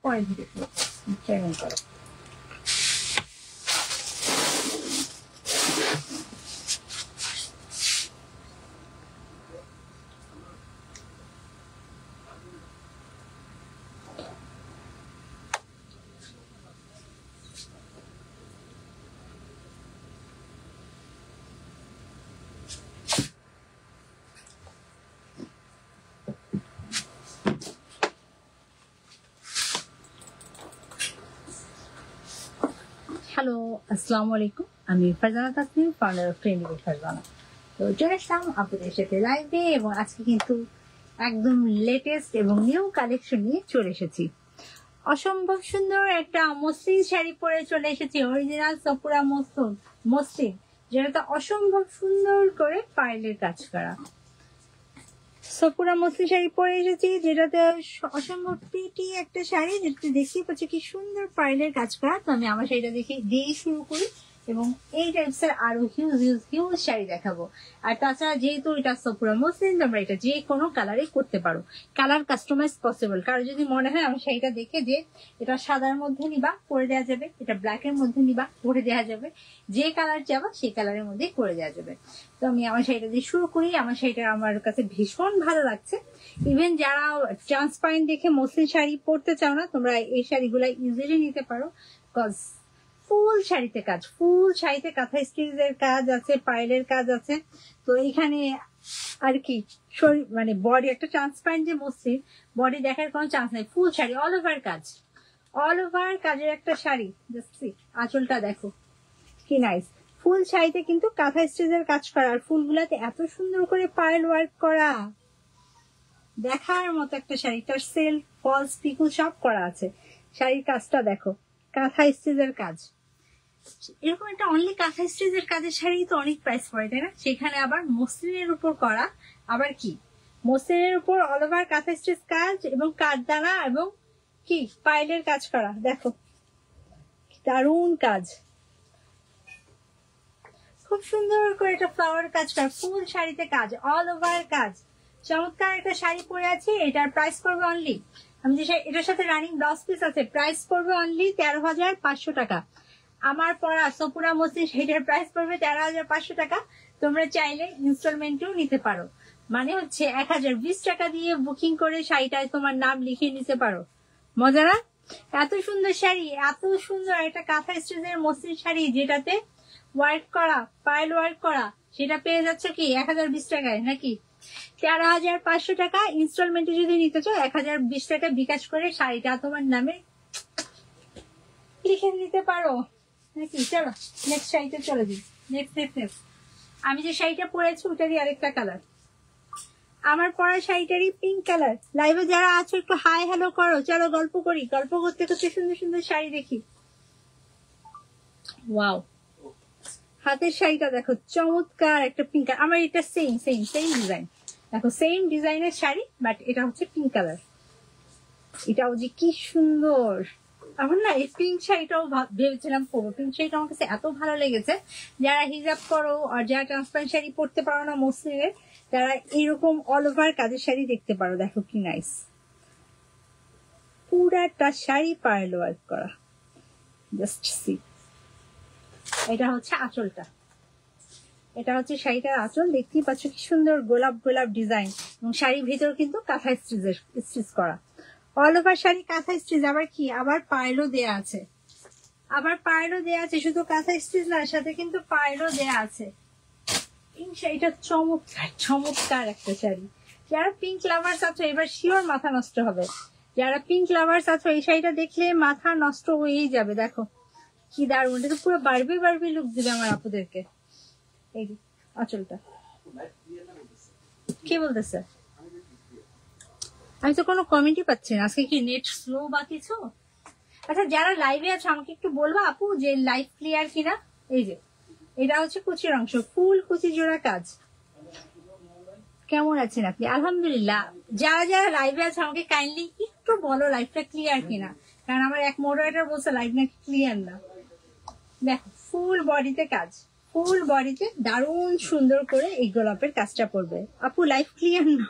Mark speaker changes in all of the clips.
Speaker 1: পরে ধীরে ট্রেনিং করো। হ্যালো, আসসালামু আলাইকুম। আমি Farzana Tasnim, founder of trendy with Farzana. তো চলে আসলাম আপনাদের সাথে লাইভে, এবং আজকে কিন্তু একদম লেটেস্ট এবং নিউ কালেকশন নিয়ে চলে এসেছি। অসম্ভব সুন্দর একটা মসলিন শাড়ি পরে চলে এসেছি, অরিজিনাল সপুরা মসলিন, যেটাতে অসম্ভব সুন্দর করে পার্লের কাজ করা। সপুরা মসলিন শাড়ি পরে এসেছি, যেটাতে অসম্ভব প্রিটি একটা শাড়ি, যেটাতে দেখতেই পাচ্ছি কি সুন্দর পার্লের কাজ করা। তো আমি আমার শাড়িটা দেখে দিয়েই শুরু করি, এবং এই টাইপসের আরো হিউজ শাড়ি দেখাবো। আর তাছাড়া যেহেতু এটা সপুরা মসলিন, তোমরা এটা যে কোনো কালারে করতে পারো, কালার কাস্টমাইজ পসিবল। কারো যদি মনে হয় আমার শাড়িটা দেখে যে এটা সাদার মধ্যে নিবা, করে দেওয়া যাবে, এটা ব্ল্যাকের মধ্যে নিবা, করে দেওয়া যাবে, যে কালার চাবা সেই কালারের মধ্যে করে দেওয়া যাবে। তো আমি আমার শাড়িটা দিয়ে শুরু করি। আমার শাড়িটা আমার কাছে ভীষণ ভালো লাগছে। ইভেন যারা ট্রান্সপারেন্ট দেখে মসলিন শাড়ি পরতে চাও না, তোমরা এই শাড়িগুলা ইজিলি নিতে পারো। কজ ফুল শাড়িতে কাজ, ফুল শাড়িতে কাঁথা স্টিচের কাজ আছে, পাইলের কাজ আছে। তো এখানে আর কি মানে বডি একটা ট্রান্সপারেন্ট যে মসলিন, বডি দেখার কোনো চান্স নেই। ফুল শাড়ি, অল ওভার কাজ, অল ওভার কাজের একটা শাড়ি। জাস্ট আঁচলটা দেখো কি নাইস। ফুল শাড়িতে কিন্তু কাঁথা স্টিচের কাজ করা, আর ফুলগুলাতে এত সুন্দর করে পার্ল ওয়ার্ক করা, দেখার মতো একটা শাড়ি। তার সেলফ, ফলস, পিকুল সব করা আছে। শাড়ির কাজটা দেখো, কাঁথা স্টিচের কাজ। এরকম একটা অনলি কাঁথা স্টিচের কাজের শাড়ি তো অনেক প্রাইস পড়ে, তাই না? সেখানে আবার মসলিনের উপর করা, আবার কি মসলিনের উপর অল ওভার কাঁথা স্টিচ কাজ, এবং কাঠদানা এবং কি পাইলের কাজ করা। দেখো দারুণ কাজ, খুব সুন্দর করে একটা ফ্লাওয়ার কাজ করা, ফুল শাড়িতে কাজ, অল ওভার কাজ। চমৎকার একটা শাড়ি পরে আছি। এটার প্রাইস পড়বে অনলি, আমি যে এটার সাথে রানিং ব্লাউজ পিস আছে, প্রাইস পড়বে অনলি 13,500 টাকা। আমার পরা সপুরা মসলিন সেটার প্রাইস পড়বে 13,500 টাকা। তোমরা চাইলে ইনস্টলমেন্টেও নিতে পারো, মানে হচ্ছে 1,020 টাকা দিয়ে বুকিং করে শাড়িটায় তোমার নাম লিখিয়ে নিতে পারো। মজা না? এত সুন্দর শাড়ি, এত সুন্দর একটা কাঁথা স্টিচের মসলিন শাড়ি, যেটাতে ওয়ার্ক করা, পাইল ওয়ার্ক করা, সেটা পেয়ে যাচ্ছ কি 1,020 টাকায়, নাকি 13,500 টাকা। ইনস্টলমেন্টে যদি নিতে চাও 1,020 টাকা বিকাশ করে শাড়িটা তোমার নামে লিখে নিতে পারো, নাকি? চলো নেক্সট শাড়িতে চলে দিই। নেক্সট আমি যে শাড়িটা পরেছি ওটারই আরেকটা কালার, আমার পরা শাড়িটারই পিঙ্ক কালার। লাইভে যারা আছো একটু হাই হ্যালো করো, চলো গল্প করি। গল্প করতে করতে সুন্দর সুন্দর শাড়ি দেখি। ওয়াও, হাতের শাড়িটা দেখো, চমৎকার একটা পিঙ্ক কালার। আমার এটা সেম ডিজাইন, দেখো সেম ডিজাইনের শাড়ি, বাট এটা হচ্ছে পিঙ্ক কালার। এটাও যে কি সুন্দর। আমার না এই পিঙ্ক শাড়িটাও ভেবেছিলাম পরবো, পিঙ্ক শাড়িটা আমার কাছে এত ভালো লেগেছে। যারা হিজাব করো আর যারা ট্রান্সপারেন্ট শাড়ি পরতে পারো না মসলিনের, তারা এইরকম অল ওভার কাজের শাড়ি দেখতে পারো। দেখো কি নাইস, পুরাটা শাড়ি পার্ল ওয়ার্ক করা। জাস্ট সি, এটা হচ্ছে আঁচলটা, এটা হচ্ছে শাড়িটার আঁচল। দেখতেই পাচ্ছ কি সুন্দর গোলাপ গোলাপ ডিজাইন, এবং শাড়ির ভিতর কিন্তু কাঁথা স্টিচ করা, অল ওভার শাড়ি কাঁথা স্টিচ। আবার কি, আবার পার্লও দেয়া আছে, আবার পার্লও দেয়া আছে। শুধু কাঁথা স্টিচ না, সাথে কিন্তু পার্লও দেয়া আছে। পিঙ্ক শাড়িটা চমৎকার, চমৎকার একটা শাড়ি। যারা পিঙ্ক লাভার্স আছো এবার শিওর মাথা নষ্ট হবে। যারা পিঙ্ক লাভার্স আছো এই শাড়িটা দেখলে মাথা নষ্ট হয়েই যাবে। দেখো কি দারুণ, এটা তো পুরো বারবি লুক দিবে আমার আপুদেরকে। এই আঁচলটা কি বলতেছে, আমি তো কোনো কমেন্টই পাচ্ছি না। আজকে কি নেট স্লো বা কিছু? আচ্ছা যারা লাইভে আছে আমাকে একটু বলবো আপু যে লাইভ ক্লিয়ার কিনা। এই যে এটা হচ্ছে কুচির অংশ, ফুল কুচি জোড়া কাজ। কেমন আছেন আপনি? আলহামদুলিল্লাহ। যারা যারা লাইভে আছে আমাকে কাইন্ডলি একটু বলো লাইভটা ক্লিয়ার কিনা, কারণ আমার এক মডারেটর বলছে লাইভ নাকি ক্লিয়ার না। দেখো ফুল বডিতে কাজ, ফুল বডিতে দারুণ সুন্দর করে এই গোলাপের কাজটা পড়বে। আপু লাইভ ক্লিয়ার না?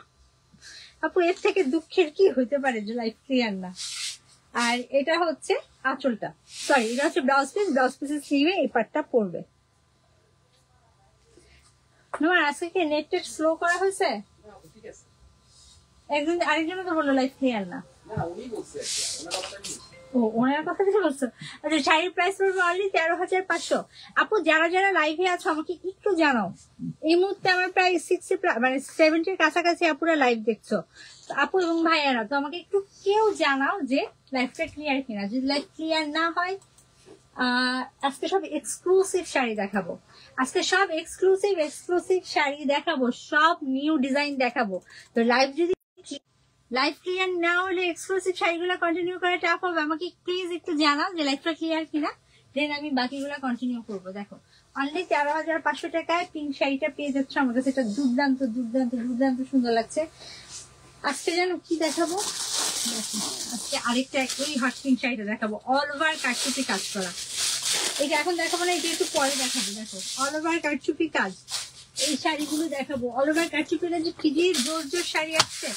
Speaker 1: আপু এর থেকে দুঃখের কি হইতে পারে যে লাইভ ক্লিয়ার না? আর এটা হচ্ছে আঁচলটা, সরি এটা হচ্ছে ব্লাউজ পিস, ব্লাউজ পিসের স্লিভে এই পার্টটা পড়বে। তোমার আজকে কি নেট স্লো করা হয়েছে? একজন আরেকজন তো বললো লাইফ ক্লিয়ার না। ও ওনার কথা কি বলছো? আচ্ছা শাড়ির প্রাইস পড়বে অনলি 13,500। আপু যারা যারা লাইভে আছো আমাকে একটু জানাও, এই মুহূর্তে আমার প্রায় 60 মানে 70-র কাছাকাছি আপুরা লাইভ দেখছো। আপু এবং ভাইয়ারা তো আমাকে একটু কেউ জানাও যে লাইভটা ক্লিয়ার কিনা। যদি লাইভ ক্লিয়ার না হয় আজকে সব এক্সক্লুসিভ শাড়ি দেখাবো, আজকে সব এক্সক্লুসিভ শাড়ি দেখাবো, সব নিউ ডিজাইন দেখাবো। তো লাইভ যদি লাইভ ক্লিয়ার না হলে এক্সক্লুসিভ শাড়িগুলো কন্টিনিউ করা টাফ হবে। আমাকে প্লিজ একটু জানাও যে লাইভটা ক্লিয়ার কিনা, দেন আমি বাকিগুলো কন্টিনিউ করবো। দেখো অনলি 13,500 টাকায় পিঙ্ক শাড়িটা পেয়ে যাচ্ছে আমার কাছে। এটা দুর্দান্ত দুর্দান্ত দুর্দান্ত সুন্দর লাগছে। আজকে যেন কি দেখাবো, আজকে আরেকটা ওই হট পিঙ্ক শাড়িটা দেখাবো, অল ওভার কারচুপি কাজ করা। এটা এখন দেখাবো না, এটা একটু পরে দেখাবো। দেখো অল ওভার কারচুপি কাজ, এই শাড়িগুলো দেখাবো। অল ওভার কারচুপির যে ফিজির জোর জোর শাড়ি আসছে,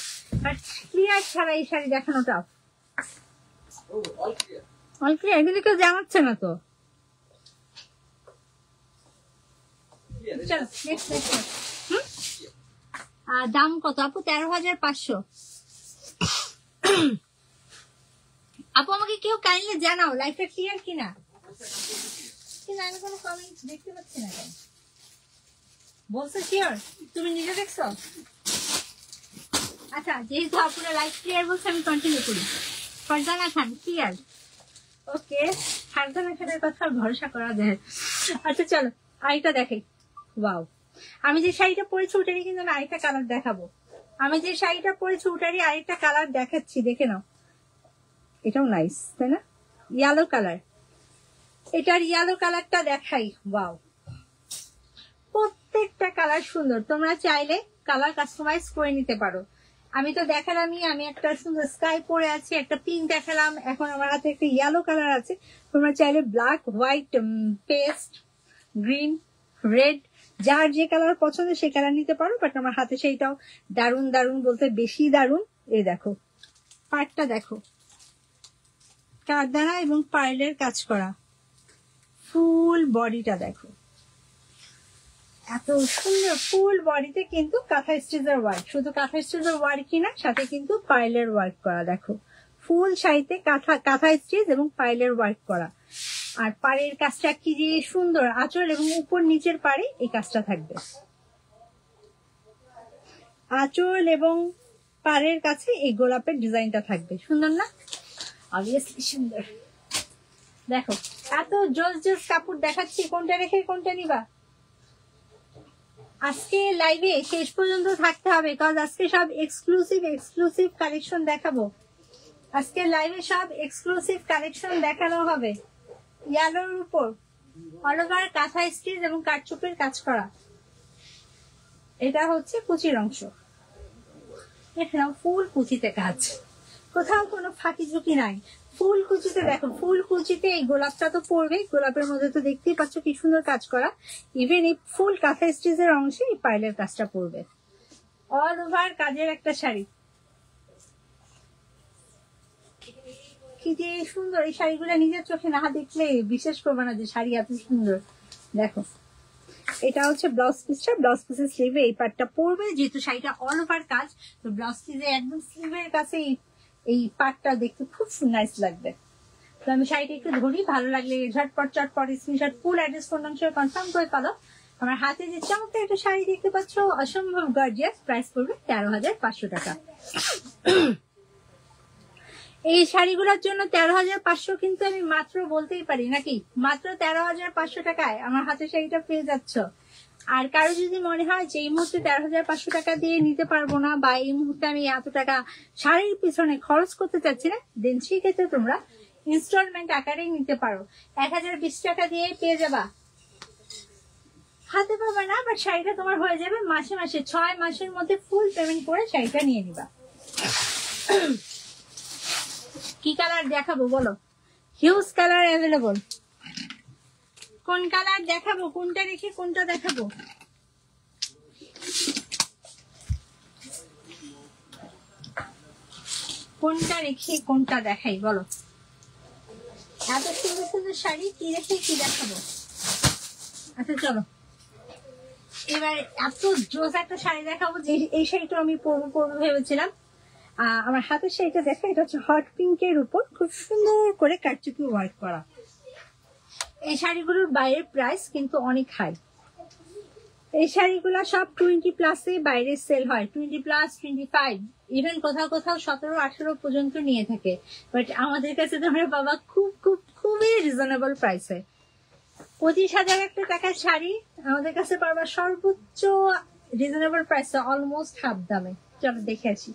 Speaker 1: বাট ক্লিয়ার ছাড়া এই শাড়ি দেখানোটা অল ক্লিয়ার, এগুলো কেউ জানাচ্ছে না তো। চলো নেক্সট দাম কত আপু? 13,500। আপু আমাকে কেউ কাইন্ডলি জানাও লাইফটা ক্লিয়ার কিনা, কিন্তু আমি কোনো কমেন্ট দেখতে পাচ্ছি না। কেন বলছো শিওর? তুমি নিজে দেখছো? আচ্ছা যেহেতু আপনারা লাইফ ক্লিয়ার বলছে আমি কন্টিনিউ করি। ফারজানা খান ক্লিয়ার, ওকে। ফারজানা খানের কথা ভরসা করা যায়। আচ্ছা চলো আরেকটা দেখাই। ওয়াও, আমি যে শাড়িটা পরেছি ওটারই কিন্তু আমি আরেকটা কালার দেখাবো। আমি যে শাড়িটা পরেছি ওটারই আরেকটা কালার দেখাচ্ছি, দেখে নাও। এটাও নাইস তাই না? ইয়েলো কালার, এটার ইয়েলো কালারটা দেখাই। ওয়াও, প্রত্যেকটা কালার সুন্দর। তোমরা চাইলে কালার কাস্টমাইজ করে নিতে পারো। আমি তো দেখালামই, আমি একটা সুন্দর স্কাই পরে আছি, একটা পিঙ্ক দেখালাম, এখন আমার হাতে একটা ইয়েলো কালার আছে। তোমরা চাইলে black, white, paste, green, red, যার যে কালার পছন্দ সেই কালার নিতে পারো। বাট আমার হাতে সেইটাও দারুণ, দারুণ বলতে বেশি দারুণ। এই দেখো পার্টটা দেখো, কারদানা এবং পার্লের কাজ করা, ফুল বডিটা দেখো এত সুন্দর। ফুল বডিতে কিন্তু কাঁথা স্টিচের ওয়ার্ক, শুধু কাঁথা স্টিচের ওয়ার্কই না, সাথে কিন্তু পার্লের ওয়ার্ক করা। দেখো ফুল শাড়িতে কাঁথা স্টিচ এবং পার্লের ওয়ার্ক করা। আর পাড়ের কাজটা কি যে সুন্দর, আঁচল এবং উপর নিচের পাড়ে এই কাজটা থাকবে। আঁচল এবং পাড়ের কাছে এই গোলাপের ডিজাইনটা থাকবে। সুন্দর না? অবভিয়াসলি সুন্দর। দেখো এত জোস জোস কাপড় দেখাচ্ছি, কোনটা রেখে কোনটা নিবা? আজকে লাইভে শেষ পর্যন্ত থাকতে হবে, কারণ আজকে সব এক্সক্লুসিভ কালেকশন দেখাবো। আজকে লাইভে সব এক্সক্লুসিভ কালেকশন দেখানো হবে। ইয়েলোর উপর অল ওভার কাঁথা স্টিচ এবং কারচুপির কাজ করা। এটা হচ্ছে কুচির অংশ, এখানে ফুল কুচিতে কাজ, কোথাও কোনো ফাঁকি ঝুঁকি নাই। ফুল কুচিতে দেখো, ফুল কুচিতে এই গোলাপটা তো পড়বে, গোলাপের মধ্যে তো দেখতেই পাচ্ছ কি সুন্দর কাজ করা। ইভেন এই ফুল কাঁথা স্টিচের অংশে এই পাইলের কাজটা পড়বে। অল ওভার কাজের একটা শাড়ি, কি যে সুন্দর। এই শাড়িগুলো নিজের চোখে না দেখলে বিশ্বাস করবে না যে শাড়ি এত সুন্দর। দেখো এটা হচ্ছে ব্লাউজ পিসটা, ব্লাউজ পিসের স্লিভে এই পার্টটা পড়বে। যেহেতু শাড়িটা অল ওভার কাজ, তো ব্লাউজ পিসে একদম স্লিভের কাছে এই পার্টটা দেখতে খুব নাইস লাগবে। তো আমি শাড়িটা একটু ধরি, ভালো লাগলে ঝটপট চটপট screenshot, full address, phone number confirm করে পালো। আমার হাতে যে চমৎকার একটা শাড়ি দেখতে পাচ্ছ, অসম্ভব গর্জিয়াস, প্রাইস পড়বে 13,500 টাকা। এই শাড়িগুলোর জন্য 13,500 কিন্তু আমি মাত্র বলতেই পারি নাকি, মাত্র 13,500 টাকায় আমার হাতে শাড়িটা পেয়ে যাচ্ছ। আর কারো যদি মনে হয় যে এই মুহূর্তে 13,500 টাকা দিয়ে নিতে পারবো না, বা এই মুহূর্তে আমি এত টাকা শাড়ির পিছনে খরচ করতে চাচ্ছি না, দেন সেক্ষেত্রে তোমরা ইনস্টলমেন্ট আকারেই নিতে পারো। 1,020 টাকা দিয়ে পেয়ে যাবা, হাতে পাবে না, বাট শাড়িটা তোমার হয়ে যাবে মাসে মাসে। 6 মাসের মধ্যে ফুল পেমেন্ট করে শাড়িটা নিয়ে নিবা। কি কালার দেখাবো বলো? Huge colour available. কোন কালার দেখাবো, কোনটা রেখে কোনটা দেখাবো? কোনটা রেখে কোনটা দেখাই বলো? এত সুন্দর সুন্দর শাড়ি কি রেখে কি দেখাবো। আচ্ছা চলো এবার এত জোস একটা শাড়ি দেখাবো যে এই শাড়িটা আমি পরবো ভেবেছিলাম। আমার হাতের শাড়িটা দেখো, এটা হচ্ছে হট পিঙ্কের উপর খুব সুন্দর করে কারচুপি ওয়ার্ক করা। এই শাড়িগুলোর বাইরের প্রাইস কিন্তু অনেক হাই। এই শাড়িগুলো সব 20+ বাইরে সেল হয়, 20+, 25, ইভেন কোথাও কোথাও 17-18 পর্যন্ত নিয়ে থাকে। বাট আমাদের কাছে তোমরা বাবা খুব খুব খুবই রিজনেবল প্রাইসে 25,000 একটা টাকার শাড়ি আমাদের কাছে পারবা সর্বোচ্চ রিজনেবল প্রাইসে, অলমোস্ট হাফ দামে। চলো দেখে আসি।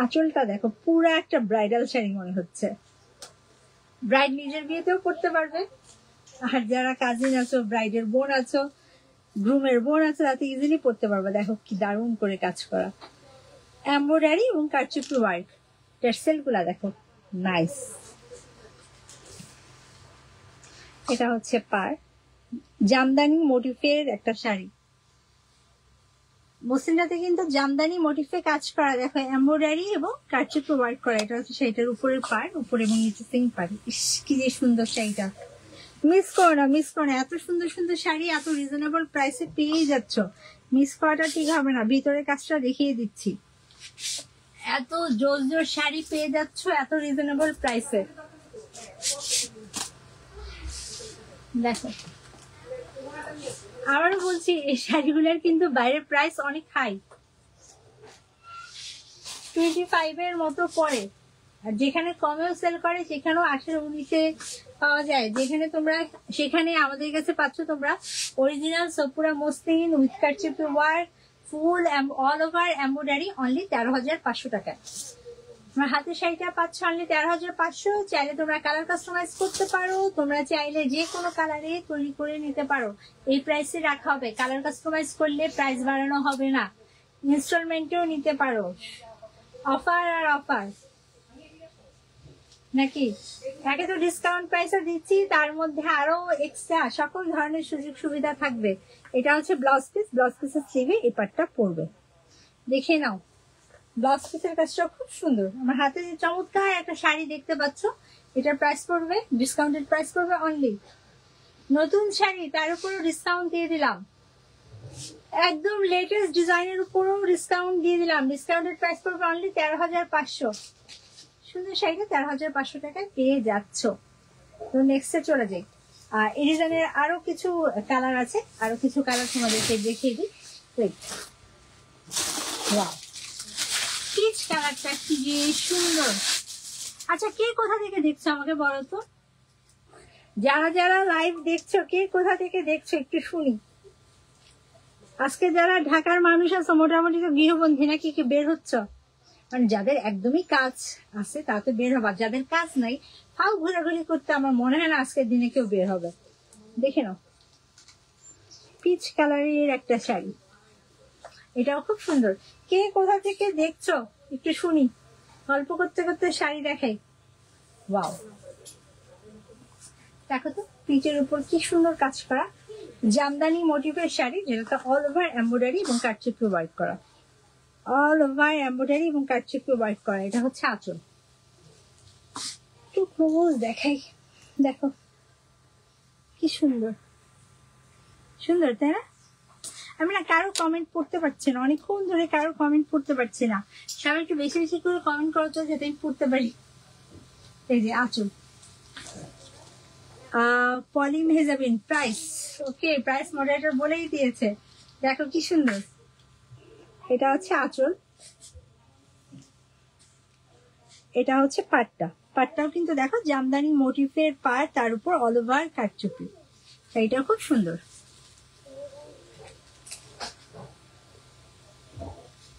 Speaker 1: আঁচলটা দেখো, পুরো একটা ব্রাইডাল শাড়ি মনে হচ্ছে। ব্রাইড নিজের বিয়েতেও পরতে পারবে, আর যারা কাজিন আছো, ব্রাইডের বোন আছো, গ্রুমের বোন আছে, তাতে ইজিলি পরতে পারবে। দেখো কি দারুণ করে কাজ করা, এমব্রয়ডারি এবং কারচুপি ওয়ার্ক। টেক্সটাইল গুলা দেখো, নাইস। এটা হচ্ছে পার জামদানি মোটিফের একটা শাড়ি। মসলিনটাতে কিন্তু জামদানি মোটিফে কাজ করা, দেখো এমব্রয়ডারি এবং কারচুপি ওয়ার্ক করা। এটা হচ্ছে শাড়িটার উপরের পার, উপর এবং নিচে সেম পার। ইস কি যে সুন্দর শাড়িটা, মিস করো না, মিস করো না। এত সুন্দর সুন্দর শাড়ি এত রিজনেবল প্রাইসে পেয়ে যাচ্ছ, মিস করাটা ঠিক হবে না। ভিতরের কাজটা দেখিয়ে দিচ্ছি, এত জোর জোর শাড়ি পেয়ে যাচ্ছ এত রিজনেবল প্রাইসে। দেখো আবারও বলছি, এই শাড়িগুলোর কিন্তু বাইরের প্রাইস অনেক হাই, 25 এর মতো পড়ে। আর যেখানে কমেও সেল করে সেখানেও 18-19-এ পাওয়া যায়। যেখানে তোমরা সেখানে আমাদের কাছে পাচ্ছ তোমরা অরিজিনাল সপুরা মসলিন উইথ কারচুপি ওয়ার্ক, ফুল অল ওভার এমব্রয়ডারি, অনলি 13,500 টাকায়। তোমার হাতের শাড়িটা পাচ্ছ অনলি 13,500। চাইলে তোমরা কালার কাস্টমাইজ করতে পারো, তোমরা চাইলে যে কোনো কালারে তৈরি করে নিতে পারো। এই প্রাইসে রাখা হবে, কালার কাস্টমাইজ করলে প্রাইস বাড়ানো হবে না। ইনস্টলমেন্টেও নিতে পারো, অফার আর অফার নাকি। একে তো ডিসকাউন্ট প্রাইসে দিচ্ছি, তার মধ্যে আরো এক্সট্রা সকল ধরনের সুযোগ সুবিধা থাকবে। এটা হচ্ছে ব্লাউজ পিস, ব্লাউজ পিসের স্লিভে এই পার্টটা পড়বে, দেখে নাও। ব্লাউজ পিসের কাজটা খুব সুন্দর। আমার হাতে যে চমৎকার একটা শাড়ি দেখতে পাচ্ছ, এটার প্রাইস পড়বে, ডিসকাউন্টেড প্রাইস পড়বে অনলি, নতুন শাড়ি তার উপরও ডিসকাউন্ট দিয়ে দিলাম, একদম লেটেস্ট ডিজাইনের উপরও ডিসকাউন্ট দিয়ে দিলাম। ডিসকাউন্টেড প্রাইস পড়বে অনলি 13,500। সুন্দর শাড়িটা 13,500 টাকায় পেয়ে যাচ্ছ। তো নেক্সটে চলে যাই। আর এই ডিজাইনের আরো কিছু কালার আছে, আরো কিছু কালার তোমাদেরকে দেখিয়ে দিই। ওয়াও, পিচ কালারটা কি যে সুন্দর। আচ্ছা কে কোথা থেকে দেখছো আমাকে বলো তো, যারা যারা লাইভ দেখছো কে কোথা থেকে দেখছো একটু শুনি। আজকে যারা ঢাকার মানুষ আছে মোটামুটি তো গৃহবন্ধী নাকি, কি বের হচ্ছ? মানে যাদের একদমই কাজ আছে তা তো বের হবার, যাদের কাজ নাই তাও ঘোরাঘুরি করতে আমার মনে হয় না আজকের দিনে কেউ বের হবে। দেখে নাও, পিচ কালারের একটা শাড়ি, এটাও খুব সুন্দর। কে কোথা থেকে দেখছো একটু শুনি, গল্প করতে করতে শাড়ি দেখাই। ওয়াও, দেখো তো পিচের উপর কি সুন্দর কাজ করা জামদানি মোটিভের শাড়ি, যেটাতে অল ওভার এমব্রয়ডারি এবং কারচুপি ওয়ার্ক করা, অল ওভার এমব্রয়ডারি এবং কারচুপি ওয়ার্ক করা। এটা হচ্ছে আঁচল। একটু ক্লোজ দেখাই, দেখো কি সুন্দর সুন্দর, তাই না? আমি না কারো কমেন্ট পড়তে পারছি না, অনেকক্ষণ ধরে কারো কমেন্ট পড়তে পারছি না। সবাই একটু বেশি বেশি করে কমেন্ট করো তো, যাতে আমি পড়তে পারি। এই যে Anchal, Poly Mehjabin, price okay, price moderator বলেই দিয়েছে। দেখো কি সুন্দর, এটা হচ্ছে আঁচল, এটা হচ্ছে পাটটা। পাটটাও কিন্তু দেখো জামদানি মোটিফের পাট, তার উপর অল ওভার কারচুপি। এইটাও খুব সুন্দর।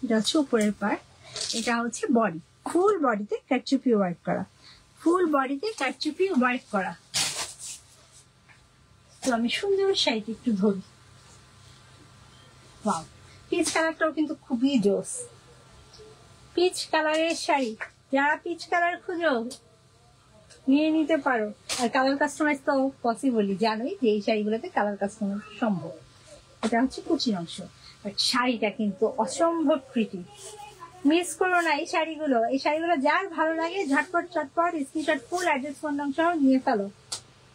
Speaker 1: এটা হচ্ছে উপরের পার্ট, এটা হচ্ছে বডি, ফুল বডিতে কারচুপি ওয়ার্ক করা, ফুল বডিতে কারচুপি ওয়ার্ক করা। তো আমি সুন্দর শাড়িটি একটু ধরি। ওয়াও, পিচ কালারটাও কিন্তু খুবই জোস। পিচ কালারের শাড়ি, যারা পিচ কালার খুঁজো নিয়ে নিতে পারো। আর কালার কাস্টমাইজ তো পসিবলই, জানোই যে এই শাড়িগুলোতে কালার কাস্টমাইজ সম্ভব। এটা হচ্ছে কুচির অংশ, বাট শাড়িটা কিন্তু অসম্ভব প্রিটি। মিস করো না এই শাড়িগুলো। এই শাড়িগুলো যার ভালো লাগে ঝটপট চটপট স্ক্রিনশট ফুল অ্যাড্রেস ফোন নাম সহ নিয়ে ফেলো।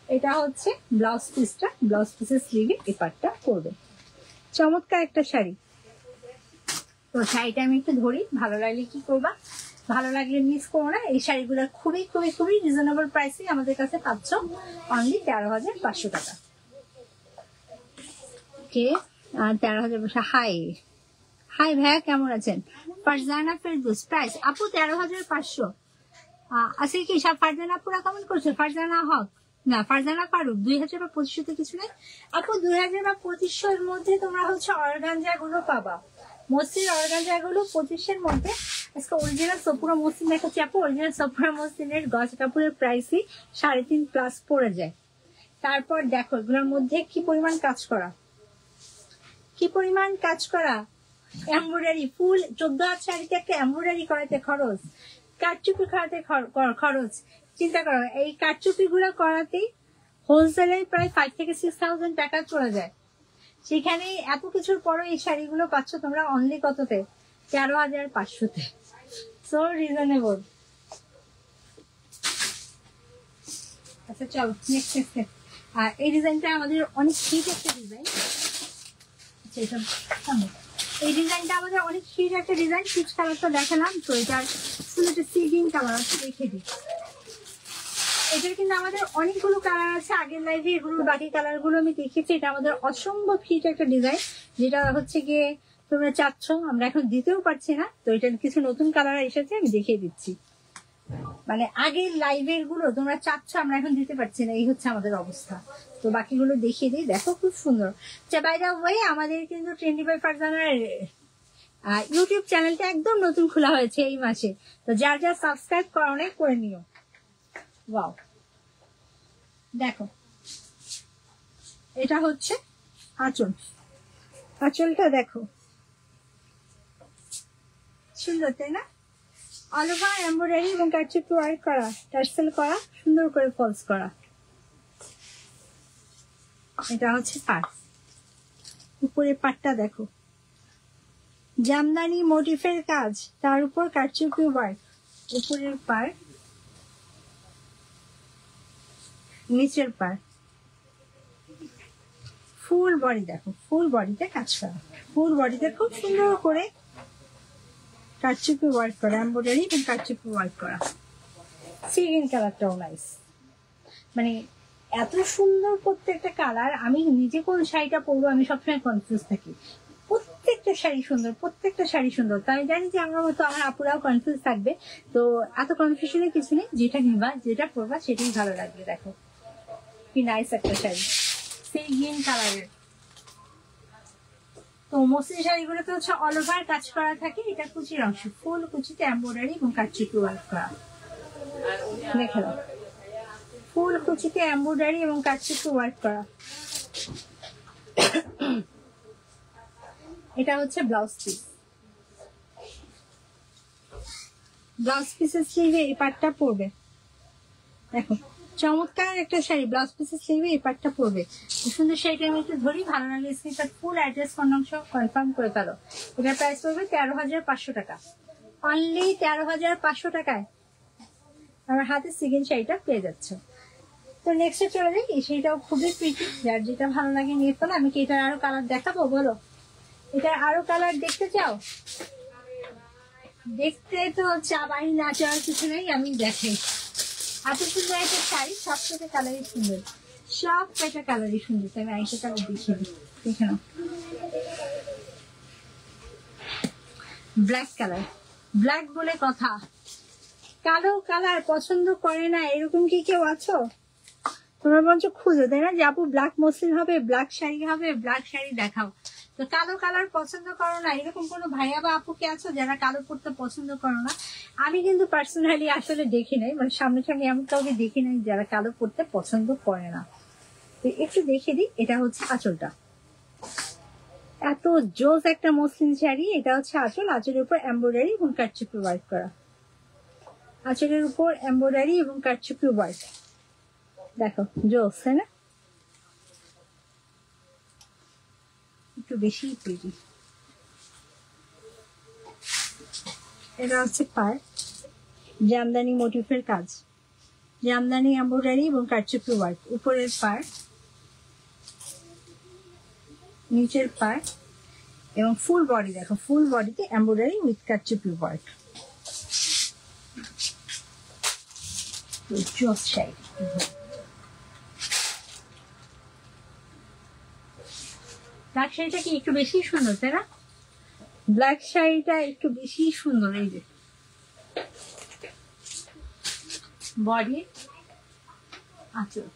Speaker 1: এটা হচ্ছে ব্লাউজ পিসটা, ব্লাউজ পিসের স্লিভে এই পার্টটা করবে। চমৎকার একটা শাড়ি। তো শাড়িটা আমি একটু ধরি, ভালো লাগলে কি করবা, ভালো লাগলে মিস করো না। এই শাড়িগুলো খুবই খুবই খুবই রিজনেবল প্রাইসে আমাদের কাছে পাচ্ছ, অনলি 13,500 টাকা। ওকে, আর 13,000। হাই হাই ভাইয়া, কেমন আছেন? ফারজানা ফেরদৌস, প্রাইস আপু 13,500। আজকে কি সব ফারজানা আপুরা কমেন্ট করছে? ফারজানা হক না, ফারজানা ফারুক। 2,000 বা 2,500 কিছু নেই আপু। 2,000 বা 2,500 এর মধ্যে তোমরা হচ্ছে অর্গানজা গুলো পাবা, মসলিন অর্গানজা গুলো 2500 মধ্যে। আজকে অরিজিনাল সপুরা মসলিন দেখাচ্ছি আপু। অরিজিনাল সপুরা মসলিনের গজ কাপড়ের প্রাইসই 3.5+ পড়ে যায়। তারপর দেখো এগুলোর মধ্যে কি পরিমাণ কাজ করা, কি পরিমাণ কাজ করা, এমব্রয়ডারি ফুল। 14 হাত শাড়িতে একটা এমব্রয়ডারি করাতে খরচ, কারচুপি করাতে খরচ। চিন্তা করো, এই কারচুপি গুলো করাতেই হোলসেলে প্রায় 5 থেকে 6,000 টাকা চলে যায়। সেখানে এত কিছুর পরও এই শাড়িগুলো পাচ্ছ তোমরা অনলি কততে? 13,500-তে। So reasonable. আচ্ছা চলো নেক্সট। আর এই ডিজাইনটা আমাদের অনেক হিট একটা ডিজাইন। এই ডিজাইনটা আমাদের অনেক হিট একটা ডিজাইন। পিচ কালারটা দেখালাম, তো এটার সি গ্রিন কালার দেখে দিই। এটার কিন্তু আমাদের অনেকগুলো কালার আছে, আগের লাইভে এগুলো বাকি কালার গুলো আমি দেখেছি। এটা আমাদের অসম্ভব হিট একটা ডিজাইন, যেটা হচ্ছে গিয়ে তোমরা চাচ্ছ, আমরা এখন দিতেও পারছি না। তো এটার কিছু নতুন কালার এসেছে, আমি দেখিয়ে দিচ্ছি। মানে আগের লাইভের গুলো তোমরা চাচ্ছ, আমরা এখন দিতে পারছি না, এই হচ্ছে আমাদের অবস্থা। তো বাকিগুলো দেখিয়ে দিই, দেখো খুব সুন্দর। বাই দ্য ওয়ে, আমাদের কিন্তু ট্রেন্ডি বাই ফারজানার ইউটিউব চ্যানেলটা একদম নতুন খোলা হয়েছে এই মাসে। তো যার যার সাবস্ক্রাইব করা নেই করে নিও। ওয়াও, দেখো এটা হচ্ছে আঁচল। আঁচলটা দেখো সুন্দর, তাই না? অল ওভার এমব্রয়ডারি এবং কারচুপি ওয়ার্ক করা, টার্সেল করা, সুন্দর করে ফলস করা। এটা হচ্ছে পাট, উপরের পাটটা দেখো, জামদানি মোটিফের কাজ, তার উপর কারচুপি ওয়ার্ক। উপরের পার্ট, নিচের পার্ট, ফুল বডি দেখো, ফুল বডিতে কাজ করা, ফুল বডিতে খুব সুন্দর করে কারচুপি ওয়ার্ক করা, এমব্রয়ডারি এবং কারচুপি ওয়ার্ক করা। সিগ্রিন কালারটাও নাইস, মানে এত সুন্দর প্রত্যেকটা কালার। আমি নিজে কোন শাড়িটা পরবো আমি সবসময় কনফিউজ থাকি। প্রত্যেকটা শাড়ি সুন্দর, প্রত্যেকটা শাড়ি সুন্দর। তাই জানি যে আমার মতো আমার আপুরাও কনফিউজ থাকবে। তো এত কনফিউশনের কিছু নেই, যেটা নিবা যেটা পরবা সেটাই ভালো লাগবে। দেখো কি নাইস একটা শাড়ি, সেই গ্রিন কালারের। তো মসলিন শাড়িগুলোতে হচ্ছে অল ওভার কাজ করা থাকে। এটা কুচির অংশ, ফুল কুচিতে এমব্রয়ডারি এবং কারচুপি ওয়ার্ক করা। দেখে দাও, ফুল কুচিতে এমব্রয়ডারি এবং কারচুপি ওয়ার্ক করা। এটা হচ্ছে ব্লাউজ পিস। ব্লাউজ পিসের স্লিভে এই পার্টটা পড়বে। দেখো চমৎকার একটা শাড়ি, ব্লাউজ পিসের স্লিভে এই পার্টটা পড়বে। সুন্দর শাড়িটা আমি একটু ধরি, ভালো লাগলে স্ক্রিনশট ফুল অ্যাড্রেস ফোন নাম সহ কনফার্ম করে ফেলো। এটার প্রাইস পড়বে 13,500 টাকা, অনলি 13,500 টাকায় আমার হাতে সিগিন শাড়িটা পেয়ে যাচ্ছে। তো নেক্সটে চলে যাই। এই শাড়িটাও খুবই প্রিটি, যার যেটা ভালো লাগে নিয়ে ফেলো। আমি কি এটার আরো কালার দেখাবো? বলো, এটার আরো কালার দেখতে চাও? দেখতে তো চাবাই না, চাওয়ার কিছু নেই, আমি দেখাই। এত সুন্দর একটা শাড়ি, সব কটা কালারই সুন্দর, সব কটা কালারই সুন্দর। তো আমি আরেকটা কালার দেখিয়ে দিই, দেখে নাও। ব্ল্যাক কালার, ব্ল্যাক বলে কথা, কালো কালার পছন্দ করে না এরকম কি কেউ আছো? তোমরা বলছো খুঁজো, তাই না, যে আপু ব্ল্যাক মসলিন হবে, ব্ল্যাক শাড়ি হবে, ব্ল্যাক শাড়ি দেখাও। তো কালো কালার পছন্দ করো না এরকম কোনো ভাইয়া বা আপু কে আছো যারা কালো পড়তে পছন্দ করো না? আমি কিন্তু পার্সোনালি আসলে দেখি নাই, মানে সামনাসামনি এমন কাউকে দেখি নাই যারা কালো পড়তে পছন্দ করে না। তো একটু দেখে দিই। এটা হচ্ছে আঁচলটা, এত জোস একটা মসলিন শাড়ি। এটা হচ্ছে আঁচল, আঁচলের উপর এমব্রয়ডারি এবং কারচুপি ওয়ার্ক করা, আঁচলের উপর এমব্রয়ডারি এবং কারচুপি ওয়ার্ক। দেখো জোস, তাই না? একটু বেশি প্রিটি। এটা হচ্ছে পার, জামদানি মোটিফের কাজ, জামদানি এমব্রয়ডারি এবং কারচুপি ওয়ার্ক। উপরের পার, নিচের পার এবং ফুল বডি। দেখো ফুল বডিতে এমব্রয়ডারি উইথ কারচুপি ওয়ার্ক। জোস শাড়ি। ব্ল্যাক শাড়িটা কি একটু বেশি সুন্দর, তাই না? ব্ল্যাক শাড়িটা একটু বেশি সুন্দর। এই যে বডি, আঁচল,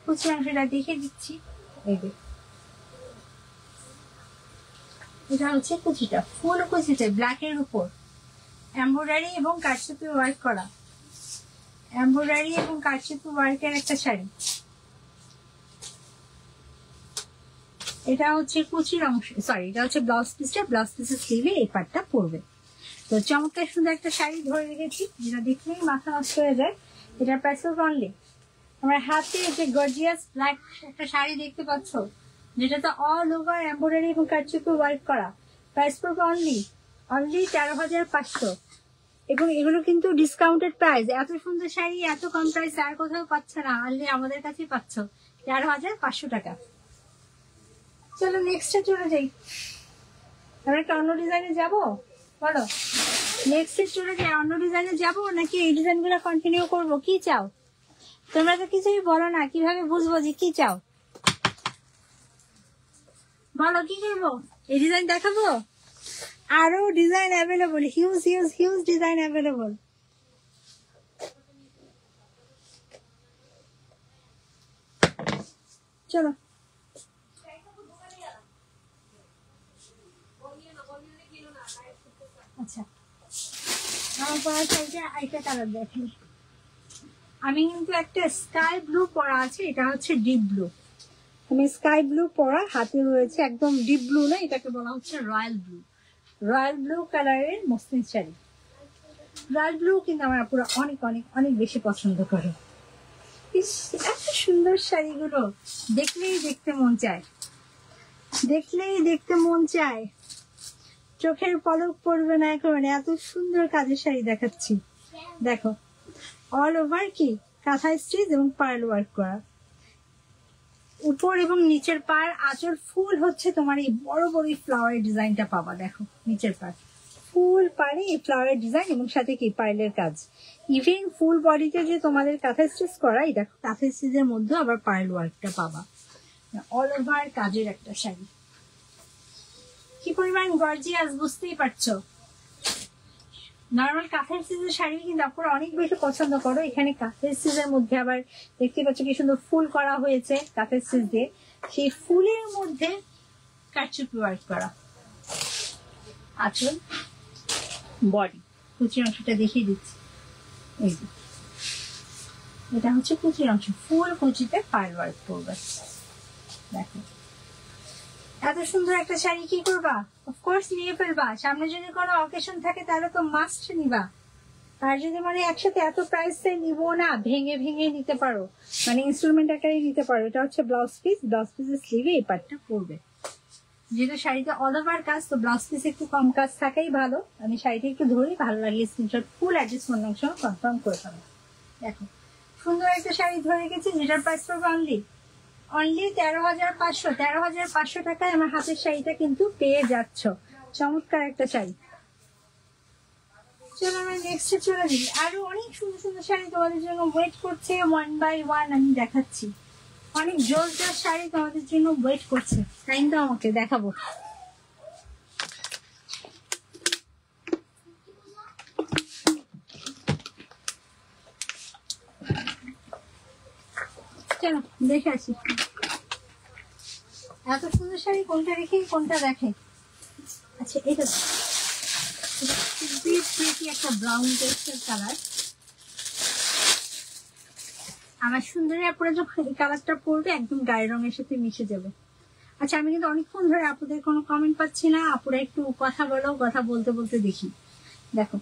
Speaker 1: কুচি অংশটা দেখে দিচ্ছি। এই যে এটা হচ্ছে কুচিটা, ফুল কুচিতে ব্ল্যাকের উপর এমব্রয়ডারি এবং কারচুপি ওয়ার্ক করা, এমব্রয়ডারি এবং কারচুপি ওয়ার্কের একটা শাড়ি। এটা হচ্ছে কুচির অংশ, সরি এটা হচ্ছে ব্লাউজ পিসটা, ব্লাউজ পিসের স্লিভে এই পার্টটা পড়বে। তো চমৎকার সুন্দর একটা শাড়ি ধরে রেখেছি, যেটা দেখলেই মাথা নষ্ট হয়ে যায়। এটার প্রাইস অনলি, আমার হাতে যে গর্জিয়াস ব্ল্যাক একটা শাড়ি দেখতে পাচ্ছ, যেটা তো অল ওভার এমব্রয়ডারি এবং কারচুপি ওয়ার্ক করা, প্রাইস পড়বে অনলি 13,500। এবং এগুলো কিন্তু ডিসকাউন্টেড প্রাইস। এত সুন্দর শাড়ি এত কম প্রাইস আর কোথাও পাচ্ছ না, অনলি আমাদের কাছেই পাচ্ছ 13,500 টাকা। চলো নেক্সটে চলে যাই। আমরা একটা অন্য ডিজাইনে যাবো, বলো নেক্সটে চলে যাই। অন্য ডিজাইনে যাবো নাকি এই ডিজাইন গুলো কন্টিনিউ করবো? কি চাও তোমরা? তো কিছুই বলো না, কিভাবে বুঝবো যে কি চাও? বলো কি করবো? এই ডিজাইন দেখাবো? আরো design available, huge huge huge design available. চলো আচ্ছা, আমার পড়া শাড়িটা আরেকটা কালার দেখি। আমি কিন্তু একটা স্কাই ব্লু পরা আছে, এটা হচ্ছে ডিপ ব্লু। আমি স্কাই ব্লু পরা, হাতে রয়েছে একদম ডিপ ব্লু না, এটাকে বলা হচ্ছে রয়্যাল ব্লু। রয়্যাল ব্লু কালারের মসলিন শাড়ি। রয়্যাল ব্লু কিন্তু আমার পুরো অনেক অনেক অনেক বেশি পছন্দ করে। এত সুন্দর শাড়িগুলো দেখলেই দেখতে মন চায়, দেখলেই দেখতে মন চায়, চোখের পলক পড়বে না একেবারে। এত সুন্দর কাজের শাড়ি দেখাচ্ছি, দেখো অল ওভার কি কাঁথা স্টিচ এবং পার্ল ওয়ার্ক করা, উপর এবং নিচের পার আঁচল ফুল হচ্ছে তোমার এই বড় বড় ফ্লাওয়ারের ডিজাইনটা পাবা। দেখো নিচের পার ফুল পারে এই ফ্লাওয়ারের ডিজাইন এবং সাথে কি পার্লের কাজ। ইভেন ফুল বডিতে যে তোমাদের কাঁথা স্টিচ করা, এই দেখো কাঁথা স্টিচের মধ্যে আবার পার্ল ওয়ার্কটা পাবা। অল ওভার কাজের একটা শাড়ি, কি পরিমাণ গর্জিয়াস বুঝতেই পারছো। নর্মাল কাঁথা স্টিচের শাড়ি কিন্তু আপনারা অনেক বেশি পছন্দ করো। এখানে কাঁথা স্টিচের মধ্যে আবার দেখতে পাচ্ছ কি সুন্দর ফুল করা হয়েছে কাঁথা স্টিচ দিয়ে, সেই ফুলের মধ্যে কারচুপি ওয়ার্ক করা। আঁচল, বডি, কুচির অংশটা দেখিয়ে দিচ্ছি। এই যে এটা হচ্ছে কুচির অংশ, ফুল কুচিতে পার্ল ওয়ার্ক করবে। দেখো এত সুন্দর একটা শাড়ি কি করবা? অফকোর্স নিয়ে ফেলবা। সামনে যদি কোনো অকেশন থাকে তাহলে তো মাস্ট নিবা। আর যদি মানে একসাথে এত প্রাইসে নিবো না, ভেঙে ভেঙে নিতে পারো, মানে ইনস্টলমেন্ট আকারে নিতে পারো। এটা হচ্ছে ব্লাউজ পিস, ব্লাউজ পিসের স্লিভে এই পার্টটা পড়বে। যেহেতু শাড়িটা অল ওভার কাজ, তো ব্লাউজ পিস একটু কম কাজ থাকাই ভালো। আমি শাড়িটা একটু ধরেই ভালো লাগে screenshot full address phone number সঙ্গে কনফার্ম করে ফেলো। দেখো সুন্দর একটা শাড়ি ধরে রেখেছি, যেটার প্রাইস পড়বে অনলি 13,500। 13,500 টাকায় আমার হাতের শাড়িটা কিন্তু পেয়ে যাচ্ছ। চমৎকার একটা শাড়ি। চলো আমরা নেক্সটে চলে যাই। আরো অনেক সুন্দর সুন্দর শাড়ি তোমাদের জন্য ওয়েট করছে, ওয়ান বাই ওয়ান আমি দেখাচ্ছি। অনেক জোর জোর শাড়ি তোমাদের জন্য ওয়েট করছে, টাইম তো আমাকে দেখাবো। চলো দেখে আসি এত সুন্দর শাড়ি কোনটা রেখে কোনটা দেখে। আচ্ছা এটা একটা ব্রাউন টেক্সচার কালার। আমার সুন্দরী আপুরা যখন এই কালারটা পরবে একদম গায়ের রঙের সাথে মিশে যাবে। আচ্ছা আমি কিন্তু অনেকক্ষণ ধরে আপুদের কোনো কমেন্ট পাচ্ছি না, আপুরা একটু কথা বলো, কথা বলতে বলতে দেখি। দেখো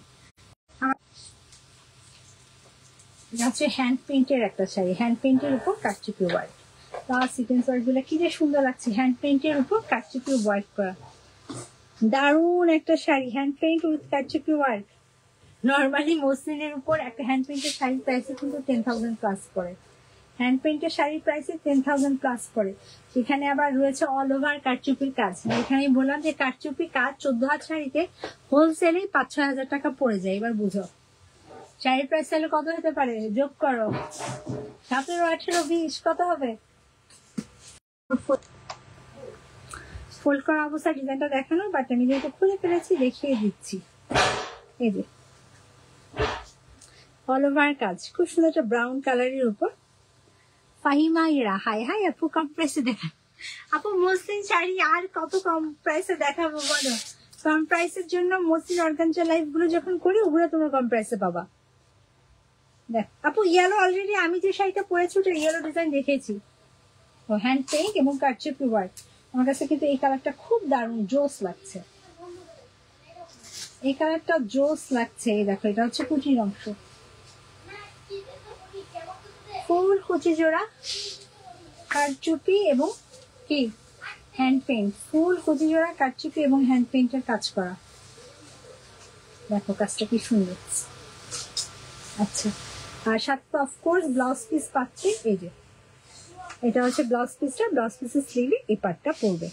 Speaker 1: এটা হচ্ছে হ্যান্ড পেইন্টের একটা শাড়ি, হ্যান্ড পেইন্টের উপর কারচুপি ওয়ার্ক, তার সিকোয়েন্স ওয়ার্ক গুলো কি যে সুন্দর লাগছে। হ্যান্ড পেইন্টের উপর কারচুপি ওয়ার্ক করা, দারুন একটা শাড়ি, হ্যান্ড পেইন্ট উইথ কারচুপি ওয়ার্ক। নর্মালি মসলিনের উপর একটা হ্যান্ড পেইন্টের শাড়ির প্রাইসে কিন্তু 10,000 প্লাস পড়ে। হ্যান্ড পেইন্টের শাড়ির প্রাইসে 10,000 প্লাস পড়ে। সেখানে আবার রয়েছে অল ওভার কারচুপির কাজ। এখানে বললাম যে কারচুপি কাজ 14 হাত শাড়িতে হোলসেলে 5-6 হাজার টাকা পড়ে যায়। এবার বুঝো শাড়ির প্রাইস তাহলে কত হতে পারে, যোগ করো। 17, 18, 20 কত হবে? ফোল্ড করা অবস্থা ডিজাইনটা দেখানো, বাট আমি যেহেতু খুলে ফেলেছি দেখিয়ে দিচ্ছি। এই যে অল ওভার কাজ, খুব সুন্দর একটা ব্রাউন কালারের উপর। ফাহিমা ইরা, হাই হাই আপু, কম প্রাইসে দেখান। আপু মসলিন শাড়ি আর কত কম প্রাইসে দেখাবো বলো? কম প্রাইসের জন্য মসলিন অর্গানজা লাইভ গুলো যখন করি ওগুলো তোমরা কম প্রাইসে পাবা। দেখ আপু ইয়েলো, অলরেডি আমি যে শাড়িটা পরেছি ওটা ইয়েলো ডিজাইন দেখেছি। ও হ্যান্ড পেইন্ট এবং কারচুপি ওয়ার্ক। আমার কাছে কিন্তু এই কালারটা খুব দারুণ জোস লাগছে, এই কালারটা জোস লাগছে। এই দেখো এটা হচ্ছে কুচির অংশ, ফুল কুচি জোড়া কারচুপি এবং কি হ্যান্ড পেইন্ট, ফুল কুচি জোড়া কারচুপি এবং হ্যান্ড পেইন্টের কাজ করা। দেখো কাজটা কি সুন্দর। আচ্ছা, আর সাথে অফকোর্স ব্লাউজ পিস পাচ্ছি। এই যে এটা হচ্ছে ব্লাউজ পিসটা, ব্লাউজ পিসের স্লিভে এই পার্টটা পড়বে।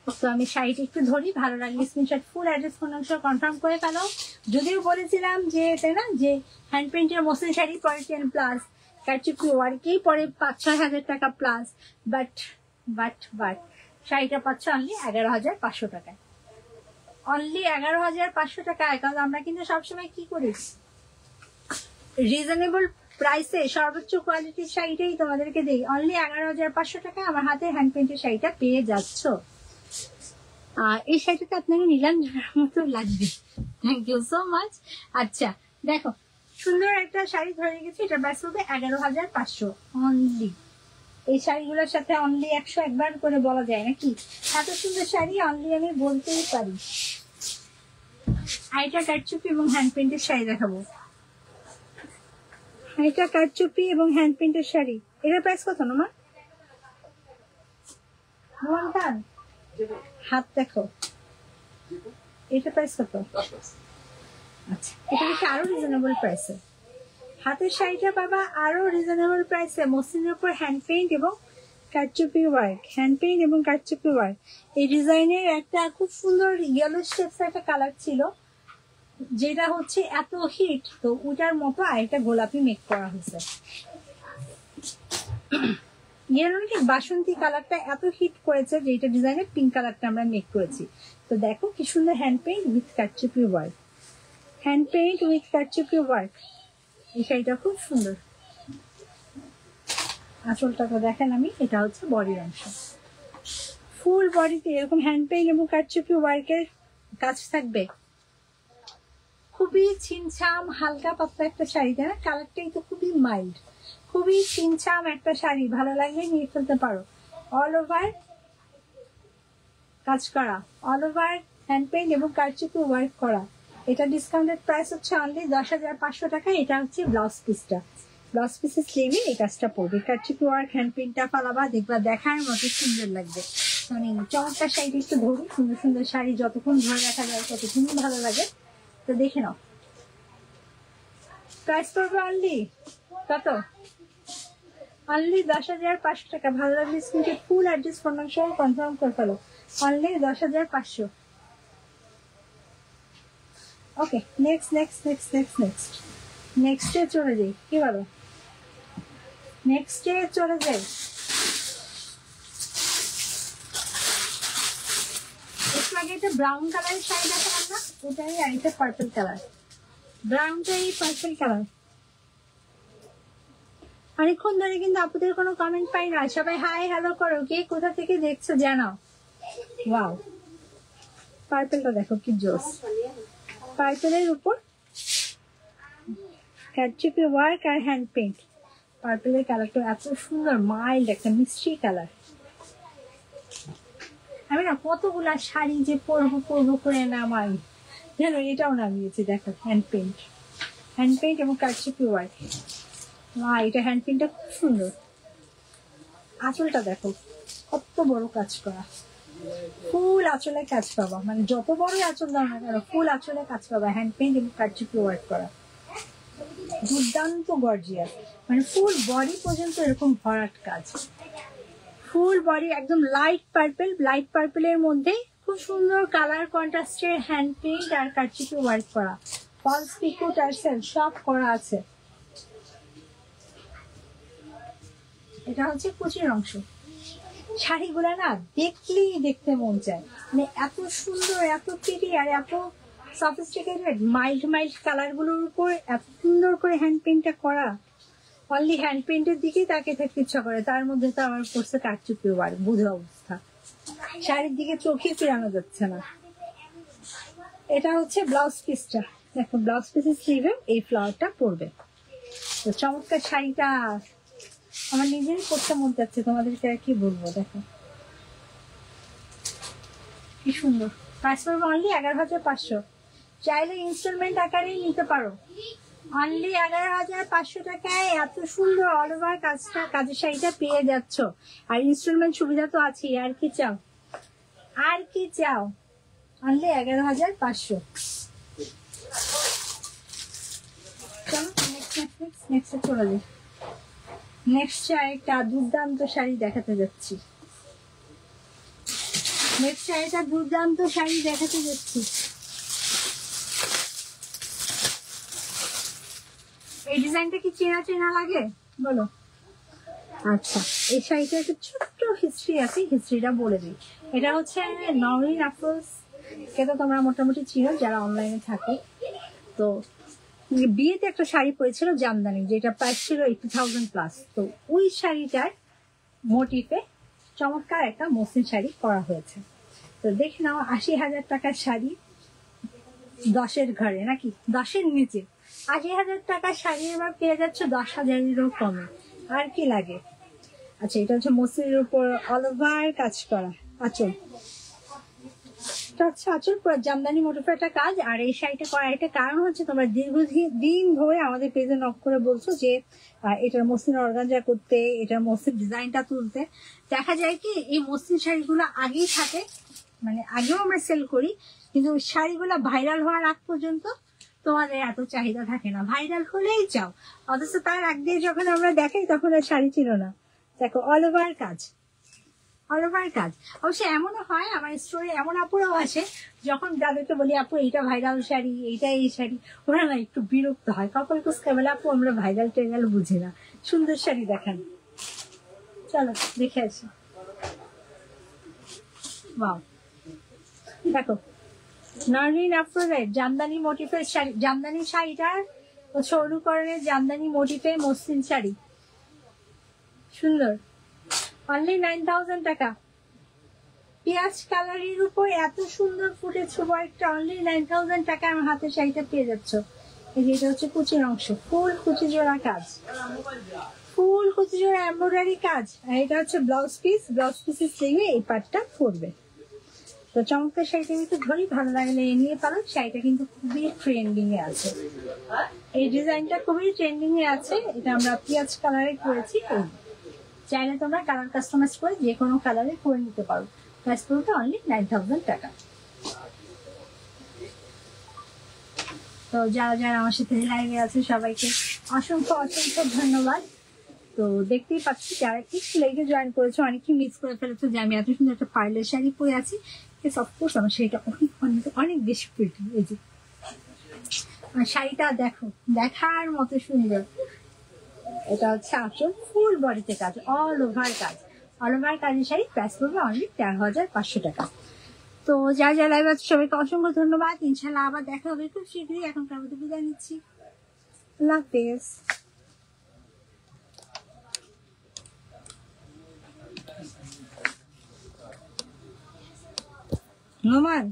Speaker 1: তো আমি শাড়িটা একটু ধরি, ভালো লাগলে screenshot, full address phone number confirm করে ফেলো। যদিও বলেছিলাম যে তাই না যে হ্যান্ড পেইন্টের মসলিন শাড়ি পরে 10 প্লাস, কারচুপি ওয়ার্কেই পরে 5-6 হাজার টাকা প্লাস, বাট শাড়িটা পাচ্ছ অনলি 11,500 টাকায়। অনলি 11,500 টাকায়। কারণ আমরা কিন্তু সবসময় কি করি, রিজনেবল প্রাইসে সর্বোচ্চ কোয়ালিটির শাড়িটাই তোমাদেরকে দেই। অনলি 11,500 টাকায় আমার হাতে হ্যান্ড পেইন্টের শাড়িটা পেয়ে যাচ্ছ। এই শাড়িটাতে আপনাকে নীলাম মতো লাগবে। Thank you so much. আচ্ছা দেখো সুন্দর একটা শাড়ি ধরে গেছি, এটা প্রাইস হবে 11,500 অনলি। এই শাড়িগুলোর সাথে অনলি 100 একবার করে বলা যায় নাকি? এত সুন্দর শাড়ি অনলি আমি বলতেই পারি। এটা কারচুপি এবং হ্যান্ড পেইন্টের শাড়ি দেখাবো। এটা কারচুপি এবং হ্যান্ড পেইন্টের শাড়ি, এটার প্রাইস কত নোমান? নোমান খান হাত দেখো, এটা প্রাইস কত? আচ্ছা এটা দেখে আরো রিজনেবল প্রাইসে হাতের শাড়িটা পাবা, আরো রিজনেবল প্রাইসে মসলিনের উপর হ্যান্ড পেইন্ট এবং কারচুপি ওয়ার্ক, হ্যান্ড পেইন্ট এবং কারচুপি ওয়ার্ক। এই ডিজাইনের একটা খুব সুন্দর ইয়েলো শেপস একটা কালার ছিল যেটা হচ্ছে এত হিট, তো ওটার মতো আরেকটা গোলাপি মেক করা হয়েছে। ইয়েলোর কি বাসন্তী কালারটা এত হিট করেছে যে এটা ডিজাইনের পিঙ্ক কালারটা আমরা মেক করেছি। তো দেখো কি সুন্দর হ্যান্ড পেইন্ট উইথ কারচুপি ওয়ার্ক, হ্যান্ড পেইন্ট উইথ কারচুপি ওয়ার্ক। এই শাড়িটা খুব সুন্দর। আঁচলটা তো দেখেন আমি, এটা হচ্ছে বডির অংশ। ফুল বডিতে এরকম হ্যান্ড পেইন্ট এবং কারচুপি ওয়ার্কের কাজ থাকবে। খুবই ছিমছাম হালকা পাতলা একটা শাড়ি, তাই না? কালারটাই তো খুবই মাইল্ড, খুবই ছিমছাম একটা শাড়ি, ভালো লাগলে নিয়ে ফেলতে পারো। অল ওভার কাজ করা, অল ওভার হ্যান্ড পেইন্ট এবং কারচুপি ওয়ার্ক করা। এটা ডিসকাউন্টেড প্রাইস হচ্ছে অনলি 10,500 টাকা। এটা হচ্ছে ব্লাউজ পিসটা, ব্লাউজ পিসের স্লিভে এই কাজটা পড়বে। কারচুপি ওয়ার্ক হ্যান্ড পেইন্টটা ফালাবা, দেখবা দেখার মতো সুন্দর লাগবে। মানে চমৎকার শাড়িটা একটু ধরুন, সুন্দর সুন্দর শাড়ি যতক্ষণ ধরে রাখা যায় ততক্ষণ ভালো লাগে। তো দেখে নাও, প্রাইস পড়বে অনলি কত? অনলি 10,500 টাকা। ভালো লাগলে screenshot, full address phone number সহ কনফার্ম করে ফেলো। অনলি 10,500। ওকে নেক্সটে চলে যাই, কি বলো? নেক্সটে চলে যাই। একটু আগে একটা ব্রাউন কালারের শাড়ি দেখালাম না, ওটাই আর এটা পার্পল কালার, ব্রাউনটাই পার্পল কালার। অনেকক্ষণ ধরে কিন্তু আপুদের কোনো কমেন্ট পাই না, সবাই হাই হ্যালো করো, কে কোথা থেকে দেখছো জানাও। ওয়াও পার্পলটা দেখো কি জোস, পার্পলের উপর কারচুপি ওয়ার্ক আর হ্যান্ড পেইন্ট। পার্পলের কালারটা এত সুন্দর, মাইল্ড একটা মিষ্টি কালার। আমি না কতগুলা শাড়ি যে পরবো করে নামাই জানো, এটাও নামিয়েছি। দেখো হ্যান্ড পেইন্ট এবং কারচুপি ওয়ার্ক। এটা হ্যান্ড পেইন্টটা খুব সুন্দর। আঁচলটা দেখো কত বড় কাজ করা, ফুল আঁচলে কাজ পাবা, মানে যত বড় আঁচল দাও না কেন ফুল আঁচলে কাজ পাবা, হ্যান্ড পেইন্ট এবং কারচুপি ওয়ার্ক করা, দুর্দান্ত গর্জিয়াস, মানে ফুল বডি পর্যন্ত এরকম ভরাট কাজ, ফুল বডি একদম লাইট পার্পেলের মধ্যে খুব সুন্দর কালার কন্ট্রাস্টের হ্যান্ড পেইন্ট আর কারচুপি ওয়ার্ক করা, ফলস পিকো টার্সেল সব করা আছে। এটা হচ্ছে কুচির অংশ। শাড়িগুলা না দেখলেই দেখতে মন চায়, মানে এত সুন্দর, এত প্রিটি আর এত সফিস্টিকেটেড, মাইল্ড কালার গুলোর উপর এত সুন্দর করে হ্যান্ড পেইন্টটা করা, অনলি হ্যান্ড পেইন্টের দিকেই তাকে থাকতে ইচ্ছা করে, তার মধ্যে তো আমার করছে কারচুপি ওয়ার্ক, বুঝে অবস্থা, শাড়ির দিকে চোখে ফিরানো যাচ্ছে না। এটা হচ্ছে ব্লাউজ পিসটা, দেখো ব্লাউজ পিসের স্লিভে এই ফ্লাওয়ারটা পড়বে। তো চমৎকার শাড়িটা আমার নিজেরই পড়তে মন যাচ্ছে, তোমাদেরকে আর কি বলবো, দেখো কি সুন্দর। প্রাইস পড়বে অনলি 11,500, চাইলে ইনস্টলমেন্ট আকারেই নিতে পারো, অনলি 11,500 টাকায় এত সুন্দর অল ওভার কাজের শাড়িটা পেয়ে যাচ্ছ, আর ইনস্টলমেন্ট সুবিধা তো আছে, আর কি চাও, আর কি চাও, অনলি 11,500। চলো নেক্সট চলে যাই। নেক্সট একটা দুর্দান্ত শাড়ি দেখাতে যাচ্ছি, এই ডিজাইনটা কি চেনা লাগে বলো? আচ্ছা, এই শাড়িটা একটা ছোট্ট হিস্ট্রি আছে, হিস্ট্রিটা বলে দিই। এটা হচ্ছে নওরিন আফরোজ কে তো তোমরা মোটামুটি চিনো যারা অনলাইনে থাকে। তো বিয়েতে একটা শাড়ি পরেছিল জামদানি, যেটা প্রাইস ছিল 80,000+। তো ওই শাড়িটার মোটিফে চমৎকার একটা মসলিন শাড়ি করা হয়েছে। তো দেখে নাও, 80,000 টাকার শাড়ি 10-এর ঘরে, নাকি 10-এর নিচে 80,000 টাকার শাড়ি এবার পেয়ে যাচ্ছ 10,000-এরও কমে, আর কি লাগে। আচ্ছা, এটা হচ্ছে মসলিনের উপর অল ওভার কাজ করা আঁচল, আঁচল পুরো জামদানি মোটিফের একটা কাজ। আর এই শাড়িটা করার একটা কারণ হচ্ছে, তোমরা দীর্ঘদিন ধরে আমাদের পেজে নক করে বলছো যে এটার মসলিন অর্গানজা করতে, এটার মসলিন ডিজাইনটা তুলতে। দেখা যায় কি এই মসলিন শাড়িগুলো আগেই থাকে, মানে আগেও আমরা সেল করি, কিন্তু শাড়িগুলো ভাইরাল হওয়ার আগ পর্যন্ত তোমাদের এত চাহিদা থাকে না, ভাইরাল হলেই চাও, অথচ তার আগ দিয়ে যখন আমরা দেখাই তখন আর শাড়ি ছিল না। দেখো অল ওভার কাজ, অবশ্য এমনও হয় আমার স্টোরে, এমন আপুরাও আসে যখন যাদেরকে বলি আপু এইটা ভাইরাল শাড়ি, এইটা এই শাড়ি, ওরা না একটু বিরক্ত হয়, কপাল কুচকা বলে আপু আমরা ভাইরাল টাইরাল বুঝি না, সুন্দর শাড়ি দেখান। চলো দেখে আসি। ওয়াও, দেখো নওরিন আফরোজের জামদানি মোটিফের শাড়ি, জামদানি শাড়িটার অনুকরণের জামদানি মোটিফের মসলিন শাড়ি, সুন্দর, অনলি 9,000 টাকা। পেঁয়াজ কালারের উপর এত সুন্দর ফুটেছে ওয়ার্কটা, অনলি 9,000 টাকা আমার হাতের শাড়িটা পেয়ে যাচ্ছ। এই যে এটা হচ্ছে কুচির অংশ, ফুল কুচি জোড়া কাজ, ফুল কুচি জোড়া এমব্রয়ডারি কাজ। আর এটা হচ্ছে ব্লাউজ পিসের স্লিভে এই পার্টটা পড়বে। তো চমৎকার শাড়িটা কিন্তু ধরি, ভালো লাগলে এ নিয়ে পারো। শাড়িটা কিন্তু খুবই ট্রেন্ডিং এ আছে, এই ডিজাইনটা খুবই ট্রেন্ডিং এ আছে। এটা আমরা পেঁয়াজ কালারে করেছি, চাইলে তোমরা কালার কাস্টমাইজ করে যে কোনো কালারে করে নিতে পারো। প্রাইস পড়বে অনলি 9,000 টাকা। তো যারা আমার সাথে লাইভে আছে সবাইকে অসংখ্য ধন্যবাদ। তো দেখতেই পাচ্ছি যারা একটু লেগে জয়েন করেছো, অনেকেই মিস করে ফেলেছো যে আমি এত সুন্দর একটা পার্লের শাড়ি পরে আছি। অফকোর্স আমার শাড়িটা অনেক বেশি প্রিটি। এই যে শাড়িটা দেখো, দেখার মতো সুন্দর। এটা হচ্ছে আঁচল, ফুল বডিতে কাজ, অল ওভার কাজের শাড়ি। প্রাইস পড়বে অনলি 13,500 টাকা। তো যা লাইভ আছে সবাইকে অসংখ্য ধন্যবাদ। ইনশাল্লাহ আবার দেখা হবে খুব শীঘ্রই। এখনকার মধ্যে বিদায় নিচ্ছি, আল্লাহ হাফেজ। নোমান।